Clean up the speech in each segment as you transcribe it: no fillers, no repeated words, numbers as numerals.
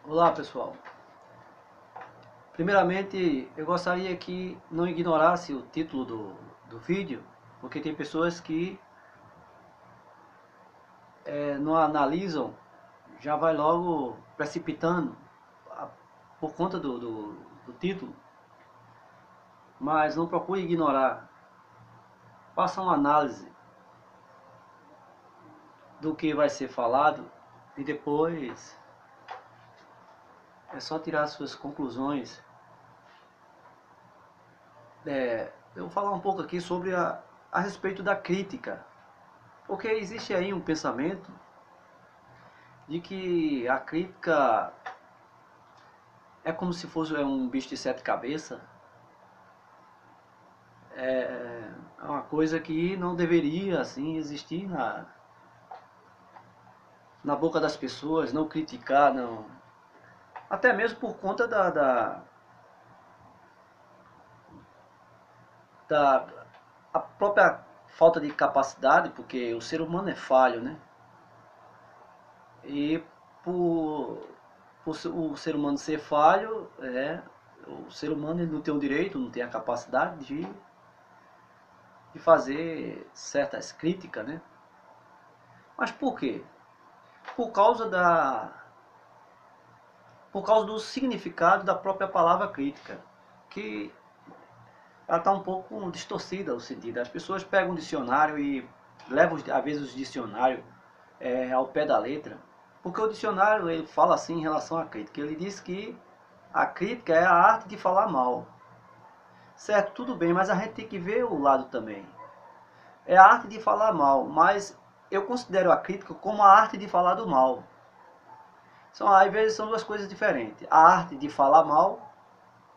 Olá pessoal, primeiramente eu gostaria que não ignorasse o título do vídeo, porque tem pessoas que não analisam, já vai logo precipitando a- por conta do título, mas não procure ignorar, faça uma análise do que vai ser falado e depois é só tirar suas conclusões. Eu vou falar um pouco aqui sobre a respeito da crítica. Porque existe aí um pensamento de que a crítica é como se fosse um bicho de sete cabeças. É uma coisa que não deveria assim existir na boca das pessoas, não criticar, não. Até mesmo por conta da a própria falta de capacidade, porque o ser humano é falho, né? E por o ser humano ser falho, o ser humano ele não tem o direito, não tem a capacidade de fazer certas críticas, né? Mas por quê? Por causa por causa do significado da própria palavra crítica, que ela está um pouco distorcida o sentido. As pessoas pegam um dicionário e levam às vezes o dicionário ao pé da letra, porque o dicionário ele fala assim em relação à crítica. Ele diz que a crítica é a arte de falar mal. Certo, tudo bem, mas a gente tem que ver o lado também. É a arte de falar mal, mas eu considero a crítica como a arte de falar do mal. Às vezes são duas coisas diferentes. A arte de falar mal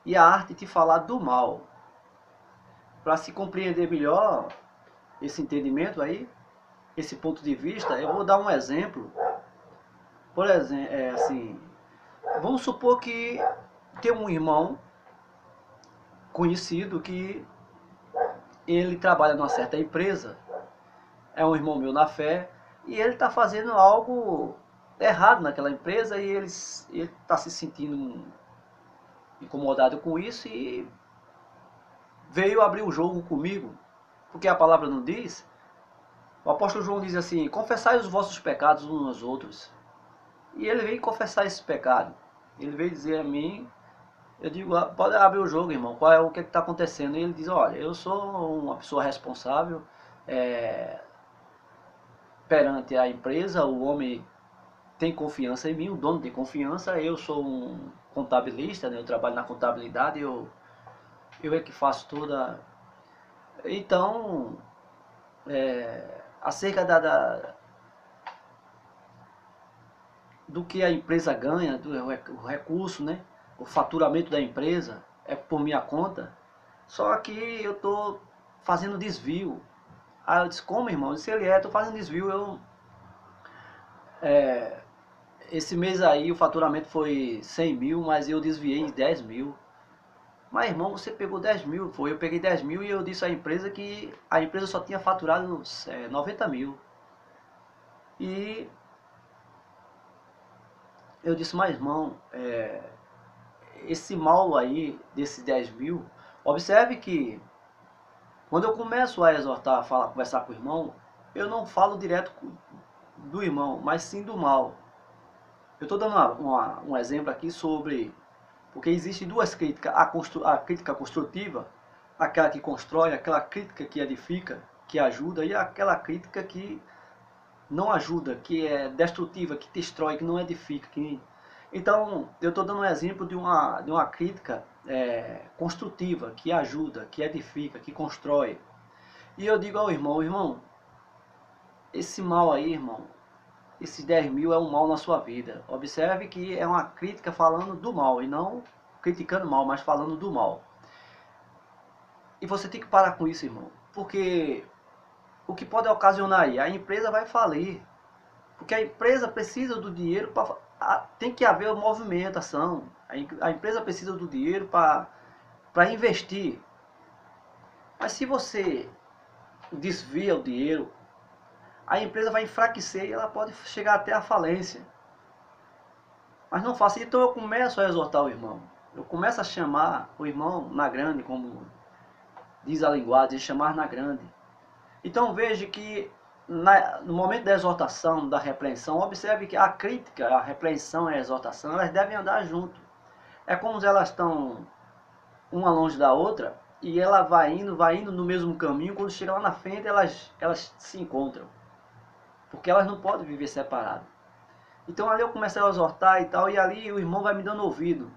e a arte de falar do mal. Para se compreender melhor esse entendimento aí, esse ponto de vista, eu vou dar um exemplo. Por exemplo, assim, vamos supor que tem um irmão conhecido que ele trabalha numa certa empresa, é um irmão meu na fé, e ele está fazendo algo errado naquela empresa e ele está se sentindo incomodado com isso e veio abrir o jogo comigo, porque a palavra não diz. O apóstolo João diz assim: confessai os vossos pecados uns aos outros. E ele veio confessar esse pecado. Ele veio dizer a mim, eu digo, pode abrir o jogo, irmão, qual é o que está acontecendo? E ele diz, olha, eu sou uma pessoa responsável perante a empresa, o homem tem confiança em mim, o dono tem confiança, eu sou um contabilista, né, eu trabalho na contabilidade, eu é que faço toda. Então, acerca do que a empresa ganha, o recurso, né? O faturamento da empresa é por minha conta. Só que eu estou fazendo desvio. Aí eu disse, como irmão? Eu disse, ele estou fazendo desvio. Esse mês aí o faturamento foi 100 mil, mas eu desviei 10 mil. Mas irmão, você pegou 10 mil, foi. Eu peguei 10 mil e eu disse à empresa que a empresa só tinha faturado 90 mil. E eu disse, mas irmão, esse mal aí, desses 10 mil, observe que quando eu começo a exortar, a falar, conversar com o irmão, eu não falo direto do irmão, mas sim do mal. Eu estou dando um exemplo aqui sobre, porque existem duas críticas, a crítica construtiva, aquela que constrói, aquela crítica que edifica, que ajuda, e aquela crítica que não ajuda, que é destrutiva, que destrói, que não edifica. Então, eu estou dando um exemplo de uma crítica construtiva, que ajuda, que edifica, que constrói. E eu digo ao irmão, irmão, esse mal aí, irmão, esses 10 mil é um mal na sua vida. Observe que é uma crítica falando do mal, e não criticando mal, mas falando do mal. E você tem que parar com isso, irmão. Porque o que pode ocasionar aí? A empresa vai falir. Porque a empresa precisa do dinheiro para. Tem que haver movimentação. A empresa precisa do dinheiro para investir. Mas se você desvia o dinheiro, a empresa vai enfraquecer e ela pode chegar até a falência. Mas não faço. Então eu começo a exortar o irmão. Eu começo a chamar o irmão na grande, como diz a linguagem, chamar na grande. Então veja que no momento da exortação, da repreensão, observe que a crítica, a repreensão e a exortação, elas devem andar junto. É como se elas estão uma longe da outra e ela vai indo no mesmo caminho, quando chega lá na frente elas se encontram. Porque elas não podem viver separadas. Então ali eu comecei a exortar e tal, e ali o irmão vai me dando ouvido.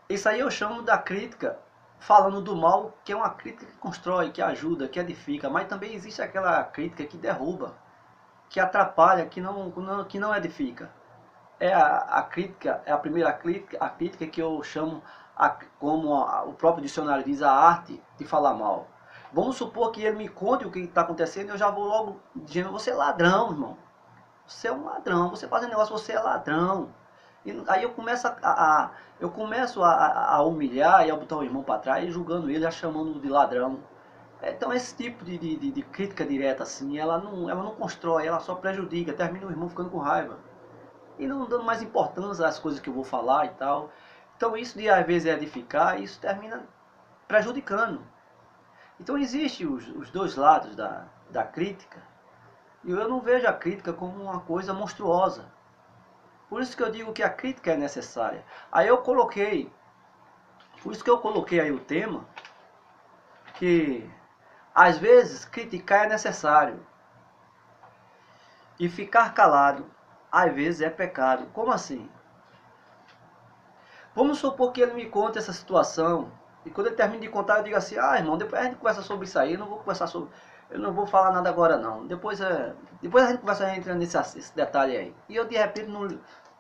Isso aí eu chamo da crítica, falando do mal, que é uma crítica que constrói, que ajuda, que edifica, mas também existe aquela crítica que derruba, que atrapalha, que não edifica. É a crítica, é a primeira crítica, a crítica que eu chamo, o próprio dicionário diz, a arte de falar mal. Vamos supor que ele me conte o que está acontecendo e eu já vou logo dizendo, você é ladrão, irmão. Você é um ladrão, você faz um negócio, você é ladrão. E aí eu começo a humilhar e a botar o irmão para trás, julgando ele, chamando de ladrão. Então esse tipo de crítica direta assim, ela não constrói, ela só prejudica, termina o irmão ficando com raiva. E não dando mais importância às coisas que eu vou falar e tal. Então isso de às vezes edificar, isso termina prejudicando. Então existem os dois lados da crítica. E eu não vejo a crítica como uma coisa monstruosa. Por isso que eu digo que a crítica é necessária. Aí eu coloquei, por isso que eu coloquei aí o tema, que às vezes criticar é necessário. E ficar calado, às vezes é pecado. Como assim? Vamos supor que ele me conte essa situação, e quando ele termina de contar, eu digo assim, irmão, depois a gente conversa sobre isso aí, eu não vou falar nada agora não. Depois a gente conversa entrando nesse detalhe aí. E eu de repente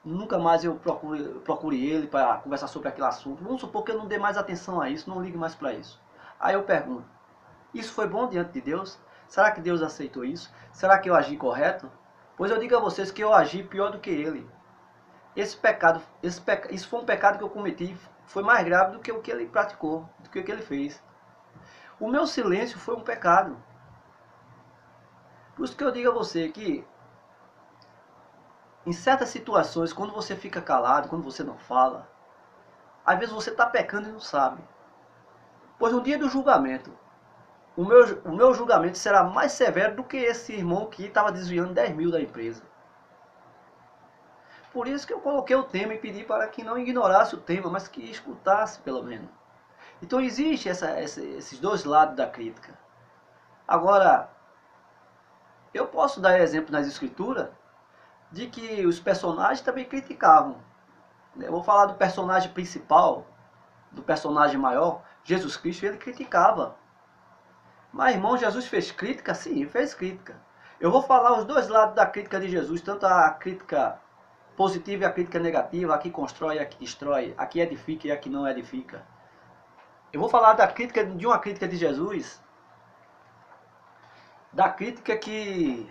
nunca mais eu procure ele para conversar sobre aquele assunto. Vamos supor que eu não dê mais atenção a isso, não ligue mais para isso. Aí eu pergunto, isso foi bom diante de Deus? Será que Deus aceitou isso? Será que eu agi correto? Pois eu digo a vocês que eu agi pior do que ele. Isso foi um pecado que eu cometi, foi mais grave do que o que ele praticou, do que o que ele fez. O meu silêncio foi um pecado. Por isso que eu digo a você que, em certas situações, quando você fica calado, quando você não fala, às vezes você está pecando e não sabe. Pois no dia do julgamento, o meu julgamento será mais severo do que esse irmão que estava desviando 10 mil da empresa. Por isso que eu coloquei o tema e pedi para que não ignorasse o tema, mas que escutasse pelo menos. Então existe esses dois lados da crítica. Agora, eu posso dar exemplo nas escrituras de que os personagens também criticavam. Eu vou falar do personagem principal, do personagem maior, Jesus Cristo, ele criticava. Mas, irmão, Jesus fez crítica? Sim, fez crítica. Eu vou falar os dois lados da crítica de Jesus, tanto a crítica positiva e a crítica negativa, a que constrói e a que destrói, a que edifica e a que não edifica. Eu vou falar de uma crítica de Jesus, da crítica que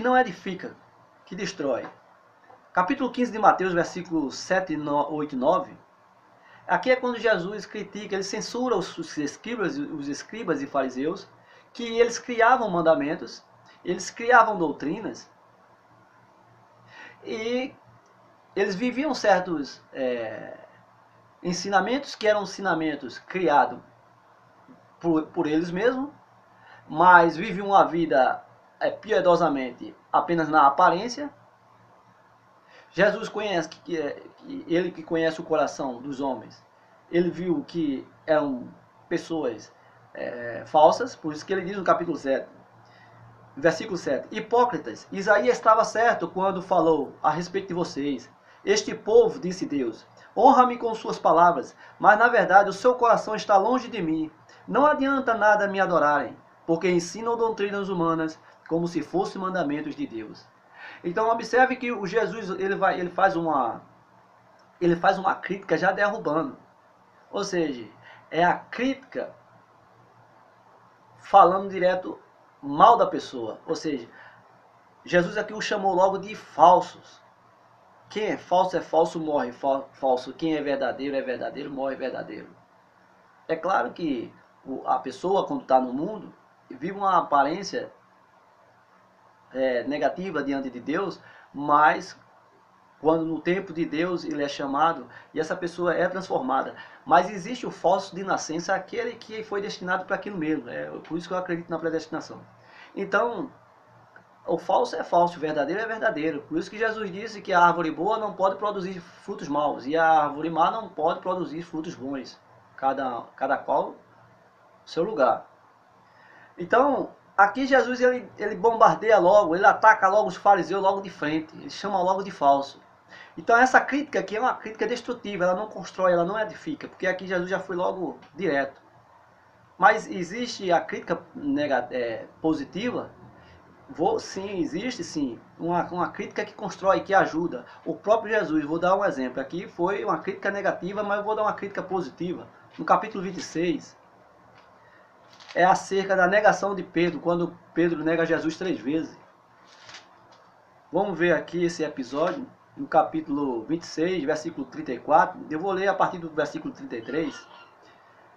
não edifica, que destrói. Capítulo 15 de Mateus, versículos 7, 8 e 9. Aqui é quando Jesus critica, ele censura os escribas e fariseus, que eles criavam mandamentos, eles criavam doutrinas, e eles viviam certos ensinamentos que eram ensinamentos criados por eles mesmos, mas viviam uma vida piedosamente apenas na aparência. Jesus conhece, ele que conhece o coração dos homens, ele viu que eram pessoas falsas, por isso que ele diz no capítulo 7, versículo 7, hipócritas, Isaías estava certo quando falou a respeito de vocês. Este povo, disse Deus, honra-me com suas palavras, mas na verdade o seu coração está longe de mim. Não adianta nada me adorarem, porque ensinam doutrinas humanas como se fossem mandamentos de Deus. Então observe que o Jesus ele faz uma crítica já derrubando. Ou seja, é a crítica falando direto mal da pessoa. Ou seja, Jesus aqui o chamou logo de falsos. Quem é falso, morre falso. Quem é verdadeiro, morre verdadeiro. É claro que a pessoa, quando está no mundo, vive uma aparência negativa diante de Deus, mas quando no tempo de Deus ele é chamado e essa pessoa é transformada. Mas existe o falso de nascença, aquele que foi destinado para aquilo mesmo. É por isso que eu acredito na predestinação. Então, o falso é falso, o verdadeiro é verdadeiro. Por isso que Jesus disse que a árvore boa não pode produzir frutos maus e a árvore má não pode produzir frutos bons. Cada qual seu lugar. Então, aqui Jesus ele bombardeia logo, ele ataca logo os fariseus logo de frente, ele chama logo de falso. Então essa crítica aqui é uma crítica destrutiva, ela não constrói, ela não edifica, porque aqui Jesus já foi logo direto. Mas existe a crítica positiva? Sim, existe sim, uma crítica que constrói, que ajuda. O próprio Jesus, vou dar um exemplo, aqui foi uma crítica negativa, mas eu vou dar uma crítica positiva. No capítulo 26, é acerca da negação de Pedro, quando Pedro nega Jesus 3 vezes. Vamos ver aqui esse episódio, no capítulo 26, versículo 34. Eu vou ler a partir do versículo 33.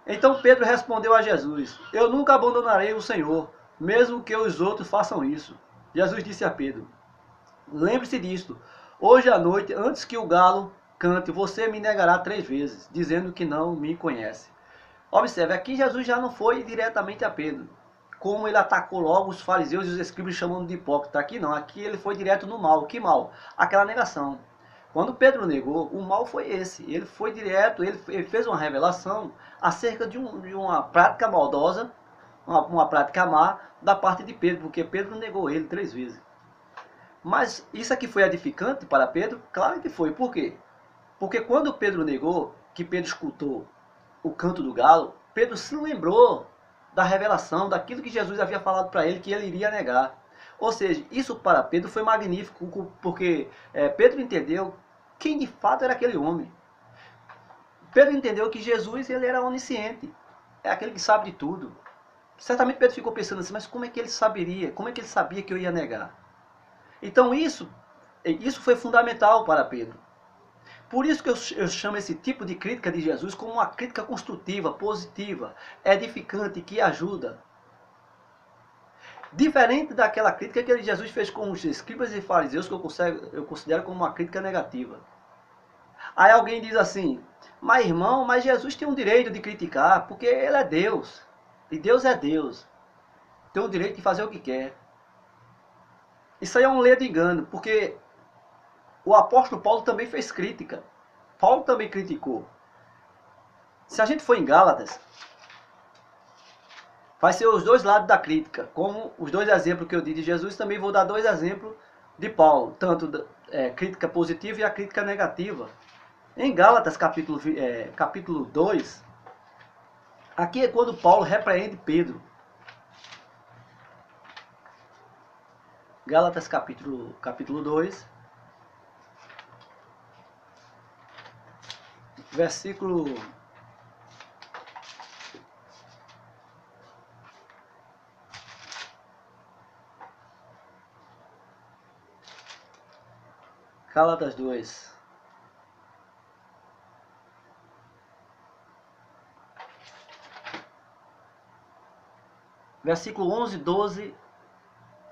Então Pedro respondeu a Jesus: Eu nunca abandonarei o Senhor, mesmo que os outros façam isso. Jesus disse a Pedro: Lembre-se disto, hoje à noite, antes que o galo cante, você me negará 3 vezes, dizendo que não me conhece. Observe, aqui Jesus já não foi diretamente a Pedro, como ele atacou logo os fariseus e os escribas chamando de hipócrita. Aqui não, aqui ele foi direto no mal. Que mal? Aquela negação. Quando Pedro negou, o mal foi esse. Ele foi direto, ele fez uma revelação acerca de uma prática maldosa, uma prática má da parte de Pedro, porque Pedro negou ele 3 vezes. Mas isso aqui foi edificante para Pedro? Claro que foi. Por quê? Porque quando Pedro negou, que Pedro escutou o canto do galo, Pedro se lembrou da revelação, daquilo que Jesus havia falado para ele, que ele iria negar. Ou seja, isso para Pedro foi magnífico, porque Pedro entendeu quem de fato era aquele homem. Pedro entendeu que Jesus ele era onisciente, é aquele que sabe de tudo. Certamente Pedro ficou pensando assim, mas como é que ele saberia, como é que ele sabia que eu ia negar? Então isso foi fundamental para Pedro. Por isso que eu chamo esse tipo de crítica de Jesus como uma crítica construtiva, positiva, edificante, que ajuda. Diferente daquela crítica que Jesus fez com os escribas e fariseus, que eu considero como uma crítica negativa. Aí alguém diz assim, mas irmão, mas Jesus tem um direito de criticar, porque ele é Deus. E Deus é Deus. Tem o direito de fazer o que quer. Isso aí é um ledo engano, porque o apóstolo Paulo também fez crítica. Paulo também criticou. Se a gente for em Gálatas, vai ser os dois lados da crítica. Como os 2 exemplos que eu dei de Jesus, também vou dar 2 exemplos de Paulo. Tanto crítica positiva e a crítica negativa. Em Gálatas capítulo 2, aqui é quando Paulo repreende Pedro. Gálatas capítulo 2. Versículo Gálatas 2. Versículo 11, 12,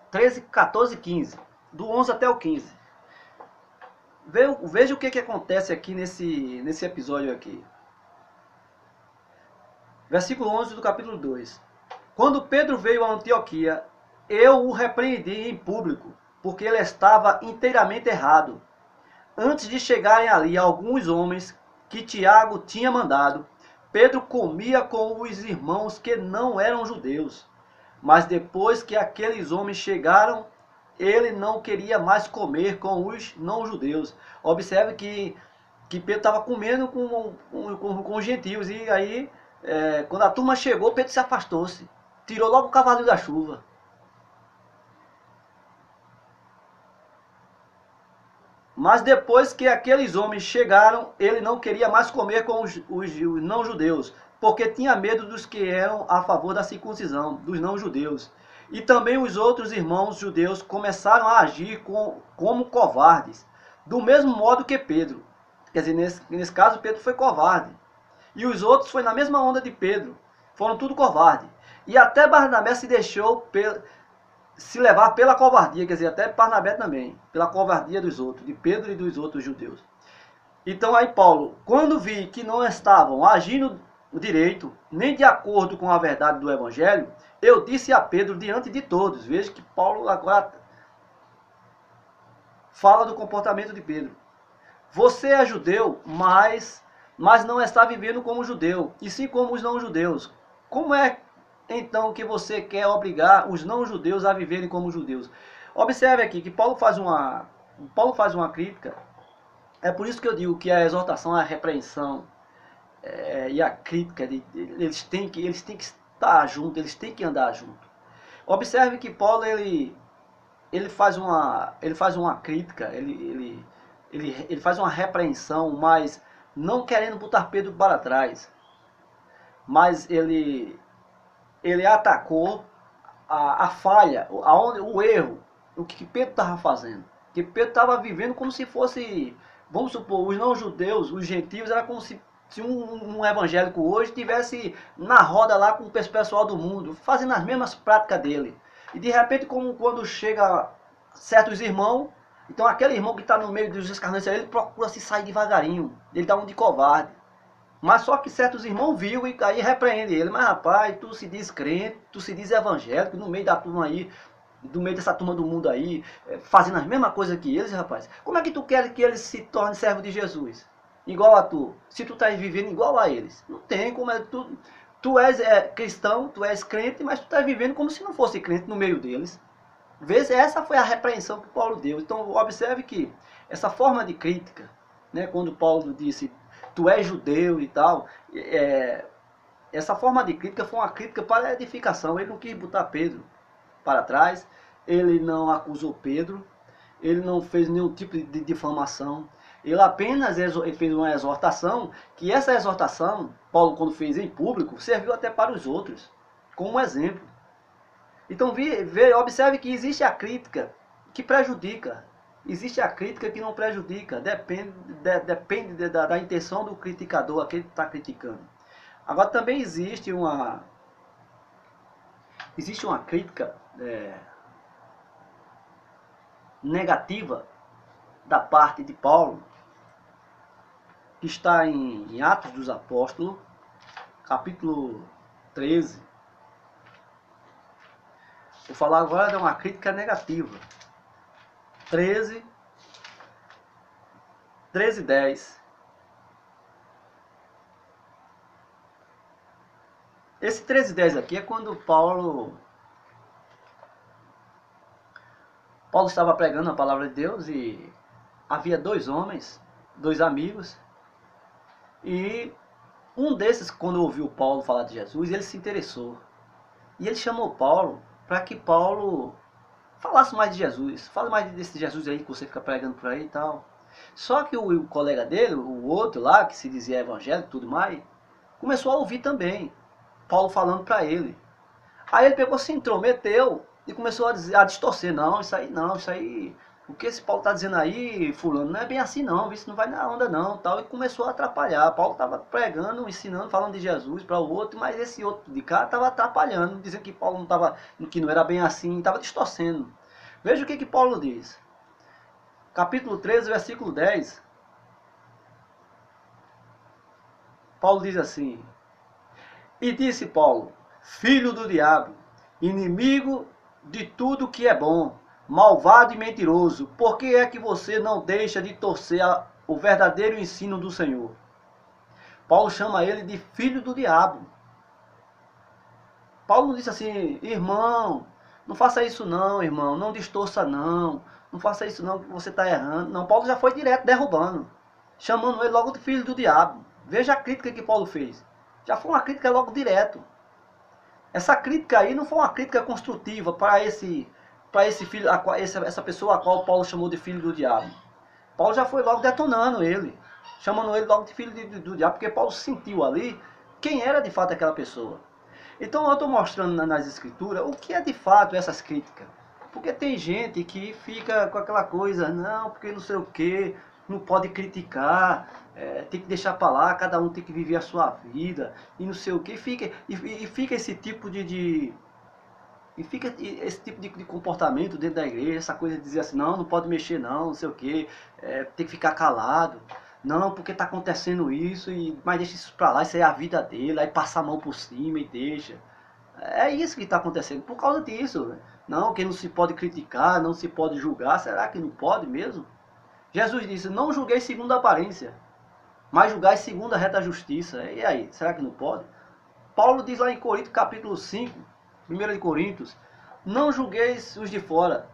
13, 14 e 15. Do 11 até o 15. Veja o que acontece aqui nesse episódio aqui. Versículo 11 do capítulo 2. Quando Pedro veio a Antioquia, eu o repreendi em público, porque ele estava inteiramente errado. Antes de chegarem ali alguns homens que Tiago tinha mandado, Pedro comia com os irmãos que não eram judeus. Mas depois que aqueles homens chegaram, ele não queria mais comer com os não-judeus. Observe que Pedro estava comendo com os gentios. E aí, quando a turma chegou, Pedro se afastou-se. Tirou logo o cavalinho da chuva. Mas depois que aqueles homens chegaram, ele não queria mais comer com os não-judeus, porque tinha medo dos que eram a favor da circuncisão, dos não-judeus. E também os outros irmãos judeus começaram a agir como covardes, do mesmo modo que Pedro. Quer dizer, nesse caso, Pedro foi covarde. E os outros foi na mesma onda de Pedro. Foram tudo covarde. E até Barnabé se deixou se levar pela covardia, quer dizer, até Barnabé também, pela covardia dos outros, de Pedro e dos outros judeus. Então aí Paulo, quando vi que não estavam agindo direito, nem de acordo com a verdade do Evangelho, eu disse a Pedro diante de todos. Veja que Paulo agora fala do comportamento de Pedro. Você é judeu, mas não está vivendo como judeu, e sim como os não-judeus. Como é então que você quer obrigar os não-judeus a viverem como judeus? Observe aqui que Paulo faz uma crítica. É por isso que eu digo que a exortação, a repreensão e a crítica, eles têm que estar juntos, eles têm que andar juntos. Observe que Paulo ele faz uma crítica, ele faz uma repreensão, mas não querendo botar Pedro para trás. Mas ele atacou a falha, o erro, o que Pedro estava fazendo. Que Pedro estava vivendo como se fosse, vamos supor, os não-judeus, os gentios, era como se um evangélico hoje tivesse na roda lá com o pessoal do mundo, fazendo as mesmas práticas dele. E de repente, como quando chega certos irmãos, então aquele irmão que está no meio dos escarnecedores, ele procura se sair devagarinho, ele dá um de covarde. Mas só que certos irmãos viu e aí repreende ele. Mas rapaz, tu se diz crente, tu se diz evangélico, no meio da turma aí, no meio dessa turma do mundo aí, fazendo as mesmas coisas que eles, rapaz. Como é que tu quer que eles se tornem servo de Jesus? Igual a tu. Se tu estás vivendo igual a eles. Não tem como é tu és cristão, tu és crente, mas tu estás vivendo como se não fosse crente no meio deles. Veja, essa foi a repreensão que Paulo deu. Então observe que essa forma de crítica, né, quando Paulo disse tu és judeu e tal, essa forma de crítica foi uma crítica para a edificação. Ele não quis botar Pedro para trás, ele não acusou Pedro, ele não fez nenhum tipo de difamação, ele apenas fez uma exortação, que essa exortação, Paulo quando fez em público, serviu até para os outros, como exemplo. Então observe que existe a crítica que prejudica, existe a crítica que não prejudica, depende da intenção do criticador, aquele que está criticando. Agora também existe uma crítica negativa da parte de Paulo, que está em Atos dos Apóstolos, capítulo 13. Vou falar agora de uma crítica negativa. 13, 10. Esse 13:10 aqui é quando Paulo estava pregando a palavra de Deus e havia dois homens, dois amigos, e um desses, quando ouviu Paulo falar de Jesus, ele se interessou. E ele chamou Paulo para que Paulo falasse mais de Jesus, fala mais desse Jesus aí que você fica pregando por aí e tal. Só que o colega dele, o outro lá, que se dizia evangélico e tudo mais, começou a ouvir também Paulo falando para ele. Aí ele pegou, se intrometeu e começou a distorcer. Não, isso aí, o que esse Paulo está dizendo aí, fulano, não é bem assim não, isso não vai na onda não, tal. E começou a atrapalhar. Paulo estava pregando, ensinando, falando de Jesus para o outro, mas esse outro de cá estava atrapalhando, dizendo que Paulo que não era bem assim, estava distorcendo. Veja o que Paulo diz. Capítulo 13, versículo 10. Paulo diz assim: E disse Paulo, filho do diabo, inimigo de tudo que é bom, malvado e mentiroso, por que é que você não deixa de torcer o verdadeiro ensino do Senhor? Paulo chama ele de filho do diabo. Paulo não disse assim, irmão, não faça isso não, irmão, não distorça não, não faça isso não, que você está errando. Não, Paulo já foi direto derrubando, chamando ele logo de filho do diabo. Veja a crítica que Paulo fez. Já foi uma crítica logo direto. Essa crítica aí não foi uma crítica construtiva para esse filho, essa pessoa a qual Paulo chamou de filho do diabo. Paulo já foi logo detonando ele, chamando ele logo de filho do diabo, porque Paulo sentiu ali quem era de fato aquela pessoa. Então eu estou mostrando nas escrituras o que é de fato essas críticas. Porque tem gente que fica com aquela coisa, não, porque não sei o que, não pode criticar, tem que deixar para lá, cada um tem que viver a sua vida, e não sei o que, fica esse tipo de E fica esse tipo de comportamento dentro da igreja, essa coisa de dizer assim, não pode mexer não sei o quê, tem que ficar calado. Não, porque está acontecendo isso, mas deixa isso para lá, isso aí é a vida dele, aí passa a mão por cima e deixa. É isso que está acontecendo, por causa disso. Né? Não, que não se pode criticar, não se pode julgar, será que não pode mesmo? Jesus disse, não julguei segundo a aparência, mas julgai segundo a reta justiça. E aí, será que não pode? Paulo diz lá em Coríntios capítulo 5, 1 de Coríntios, não julgueis os de fora,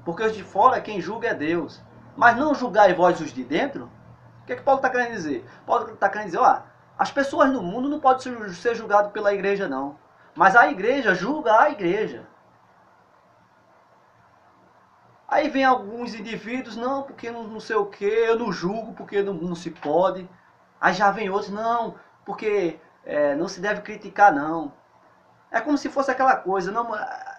porque os de fora quem julga é Deus. Mas não julgai vós os de dentro? O que Paulo está querendo dizer? Paulo está querendo dizer, ó, as pessoas no mundo não podem ser julgadas pela igreja não. Mas a igreja julga a igreja. Aí vem alguns indivíduos, não, porque não sei o que, eu não julgo, porque não se pode. Aí já vem outros, não, porque não se deve criticar não. É como se fosse aquela coisa, não,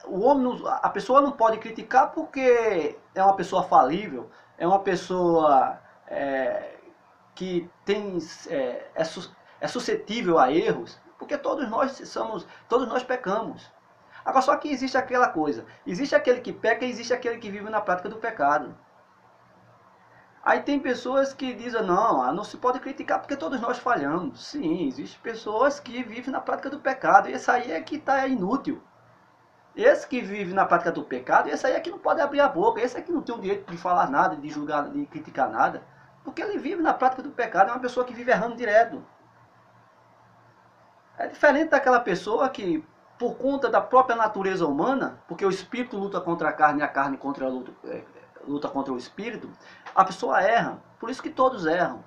o homem, a pessoa não pode criticar porque é uma pessoa falível, é uma pessoa que tem, é suscetível a erros, porque todos nós pecamos. Agora só que existe aquela coisa, existe aquele que peca e existe aquele que vive na prática do pecado. Aí tem pessoas que dizem, não se pode criticar porque todos nós falhamos. Sim, existem pessoas que vivem na prática do pecado, e esse aí é que está inútil. Esse que vive na prática do pecado, esse aí é que não pode abrir a boca, esse é que não tem o direito de falar nada, de julgar, de criticar nada, porque ele vive na prática do pecado, é uma pessoa que vive errando direto. É diferente daquela pessoa que, por conta da própria natureza humana, porque o espírito luta contra a carne e a carne luta contra o espírito, a pessoa erra. Por isso que todos erram.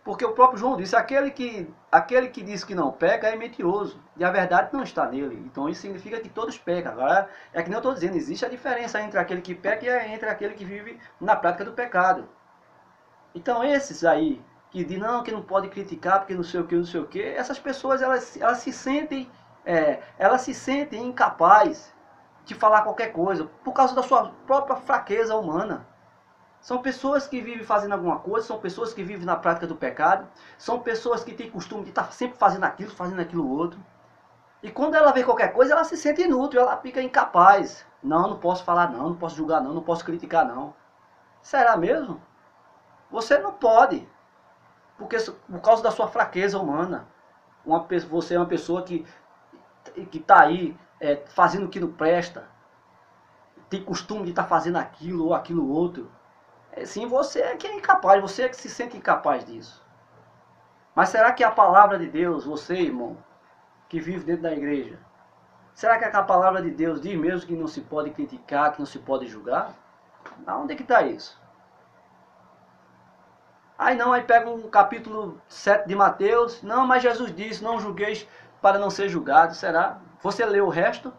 Porque o próprio João disse, aquele que diz que não peca é mentiroso, e a verdade não está nele. Então isso significa que todos pecam. Agora, é que nem eu estou dizendo, existe a diferença entre aquele que peca e entre aquele que vive na prática do pecado. Então esses aí, que dizem que não pode criticar porque não sei o que, essas pessoas elas se sentem incapazes de falar qualquer coisa, por causa da sua própria fraqueza humana. São pessoas que vivem fazendo alguma coisa, são pessoas que vivem na prática do pecado, são pessoas que têm costume de estar sempre fazendo aquilo outro. E quando ela vê qualquer coisa, ela se sente inútil, ela fica incapaz. Não posso falar não posso julgar não posso criticar não. Será mesmo? Você não pode, porque por causa da sua fraqueza humana. Você é uma pessoa que está aí fazendo o que não presta, tem costume de estar fazendo aquilo ou aquilo outro. Sim, você é que é incapaz, você é que se sente incapaz disso. Mas será que a palavra de Deus, você, irmão, que vive dentro da igreja, será que a palavra de Deus diz mesmo que não se pode criticar, que não se pode julgar? Onde é que está isso? Aí pega um capítulo 7 de Mateus, não, mas Jesus disse, não julgueis para não ser julgado, será? Você lê o resto?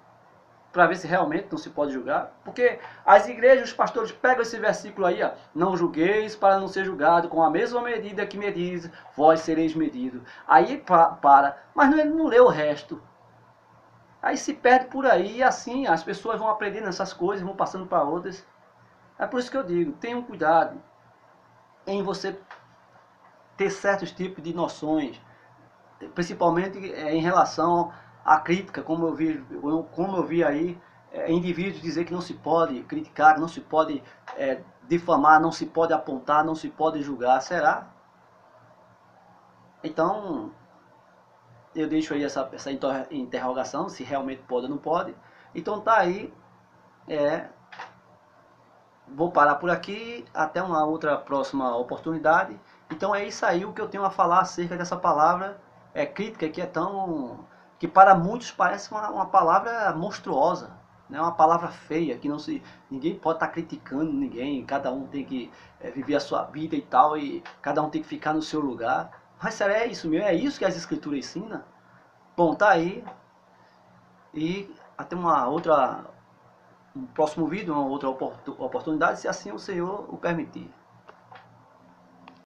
Para ver se realmente não se pode julgar, porque as igrejas, os pastores pegam esse versículo aí, ó, não julgueis para não ser julgado, com a mesma medida que medis, vós sereis medidos. Aí mas ele não lê o resto. Aí se perde por aí, e assim as pessoas vão aprendendo essas coisas, vão passando para outras. É por isso que eu digo, tenham cuidado em você ter certos tipos de noções, principalmente em relação a crítica, como eu vi aí, indivíduos dizer que não se pode criticar, não se pode difamar, não se pode apontar, não se pode julgar. Será? Então, eu deixo aí essa interrogação, se realmente pode ou não pode. Então tá aí, vou parar por aqui, até uma outra próxima oportunidade. Então é isso aí o que eu tenho a falar acerca dessa palavra crítica, que para muitos parece uma palavra monstruosa, né? Uma palavra feia, que ninguém pode estar criticando ninguém, cada um tem que viver a sua vida e tal, e cada um tem que ficar no seu lugar. Mas será isso mesmo? É isso que as escrituras ensinam? Bom, tá aí, e até um próximo vídeo, uma outra oportunidade, se assim o Senhor o permitir.